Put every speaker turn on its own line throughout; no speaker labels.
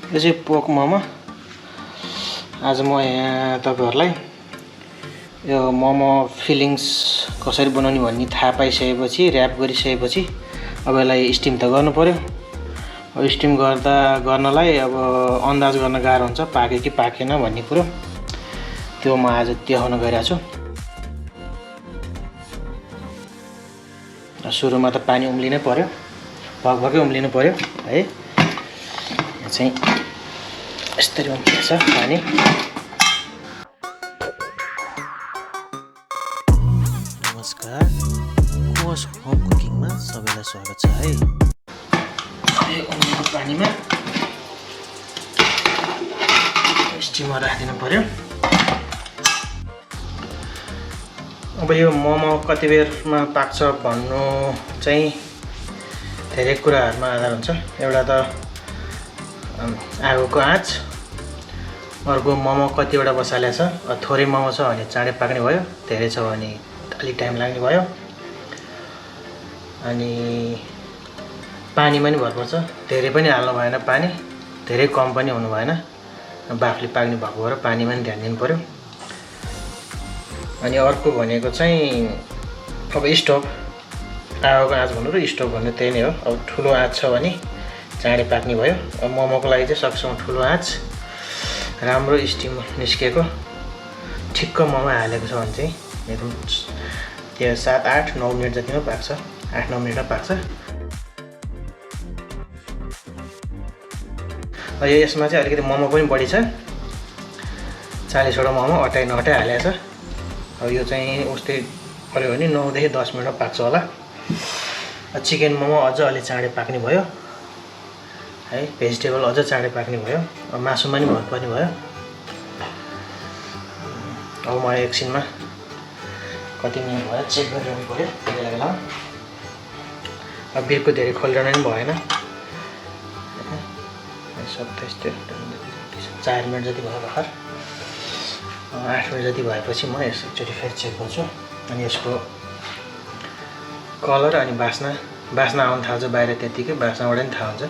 यो चाहिँ पोक मोमो। आज म यहाँ तपाईहरुलाई यो मोमो फिलिङ्स कसरी बनाउने भन्ने थाहा पाइसकेपछि र्याप गरिसकेपछि अब यसलाई स्टिम त गर्नु पर्यो। अब स्टिम गर्नलाई अब अन्दाज गर्न गाह्रो हुन्छ पाक्यो कि पाकेन भन्ने कुरो। त्यो म आज देखाउन गइरहेको छु। सुरुमा त पानी उम्लिनै पर्यो, भगभगै उम्लिनु पर्यो है। यो चाहिँ यसरी उम्लिन्छ पानी। नमस्कार, कोस होम कुकिङमा सबैलाई स्वागत छ है। यो उम्लेको पानीमा स्टिमर राखिदिनु पर्यो। अब यो मोमो कति बेरमा पाक्छ भन्नु चाहिँ धेरै कुराहरुमा आधार हुन्छ। एउटा त आगोको आँच, अर्को मोमो कतिवटा बसाले छ। थोरै मोमो छ भने चाँडै पाक्ने भयो, धेरै छ भने अलि टाइम लाग्ने भयो। अनि पानीमा नि भर पर्छ, धेरै पनि हाल्नु भएन पानी, धेरै कम पनि हुनु भएन। बाफले पाक्ने भएको भएर पानीमा नि ध्यान दिनु पर्यो। अनि अर्को भनेको चाहिँ अब स्टोभ, आगोको आँच भन्नु र स्टोभ भन्नु त्यही नै हो। अब ठुलो आँच छ भने चाँडै पाक्ने भयो। अब मोमोको लागि चाहिँ सक्छौँ ठुलो आँच, राम्रो स्टिम निस्केको ठिक्क मोमो हालेको छ भने चाहिँ एकदम त्यो 7, 8, 9 मिनेट जतिमा पाक्छ। 8, 9 मिनेटमा पाक्छ। यो यसमा चाहिँ अलिकति मोमो पनि बढी छ, 40 वटा मोमो अटाइ नअटाइ हालेको छ। अब यो चाहिँ उस्तै गर्यो भने 9 देखि 10 मिनेटमा पाक्छ होला। चिकन मोमो अझ अलि चाँडै पाक्ने भयो है। भेजिटेबल अझ चाँडै पाक्ने भयो। अब मासुमा नि भन्नुपर्ने भयो। अब म एकछिनमा कति मिनेट भयो चेक गरिरहनु पर्यो बेला बेलामा। अब बिर्को धेरै खोलिरहनु पनि भएन। 27, 4 मिनेट जति भयो भर्खर। 8 मिनेट जति भएपछि म एकचोटि फेरि चेक गर्छु। अनि यसको कलर अनि बास्ना आउन थाल्छ बाहिर, त्यतिकै बास्नाबाट नि थाहा हुन्छ।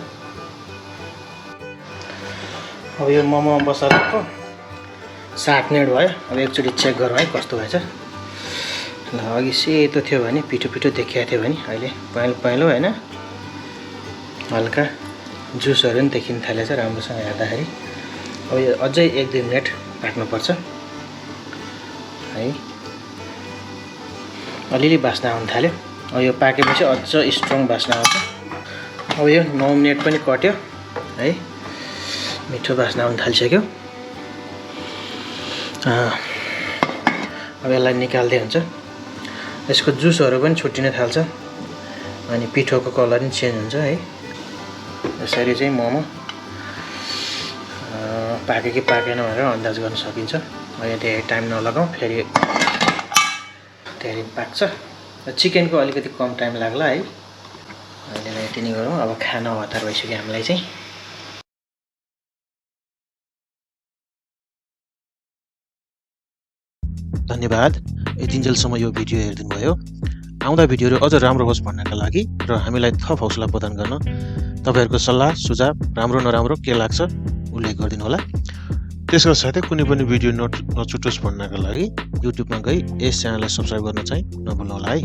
अब यो मोमो बसालेको 7 मिनेट भयो। अब एकचोटि चेक गरौँ है कस्तो भएछ। ल अघि सेतो थियो भने पिठो देखिएको थियो भने अहिले पहेँलो हैन, हल्का जुसहरु नि देखिन थालेछ राम्रोसँग हेर्दाखेरि। अब यो अझै 1-2 मिनेट पाक्नुपर्छ है। अलिअलि बास्ना आउन थाल्यो। अब यो पाकेपछि अझ स्ट्रङ बास्ना आउँछ। अब यो 9 मिनेट पनि कट्यो है, मिठो बास्ना आउन थालिसक्यो। अब यसलाई निकाल्दै हुन्छ। यसको जुसहरु पनि छुट्टिन थाल्छ अनि पिठोको कलर पनि चेन्ज हुन्छ है। यसरी चाहिँ मोमो पाक्यो कि पाकेन भनेर अन्दाज गर्न सकिन्छ। यहाँ धेरै टाइम नलगाउँ, फेरि धेरै पाक्छ। चिकनको अलिकति कम टाइम लाग्ला है। अहिले यति नै गरौँ। अब खाना हतार भइसक्यो हामीलाई चाहिँ।
धन्यवाद यतिन्जेलसम्म यो भिडियो हेरिदिनु भयो। आउँदा भिडियोहरू अझ राम्रो होस् भन्नका लागि र हामीलाई थप हौसला प्रदान गर्न तपाईहरुको सल्लाह सुझाव राम्रो नराम्रो के लाग्छ उल्लेख गरिदिनु होला। त्यसका साथै कुनै पनि भिडियो नछुटोस् भन्नका लागि युट्युबमा गई यस च्यानललाई सब्स्क्राइब गर्न चाहिँ नभुल्नु होला है।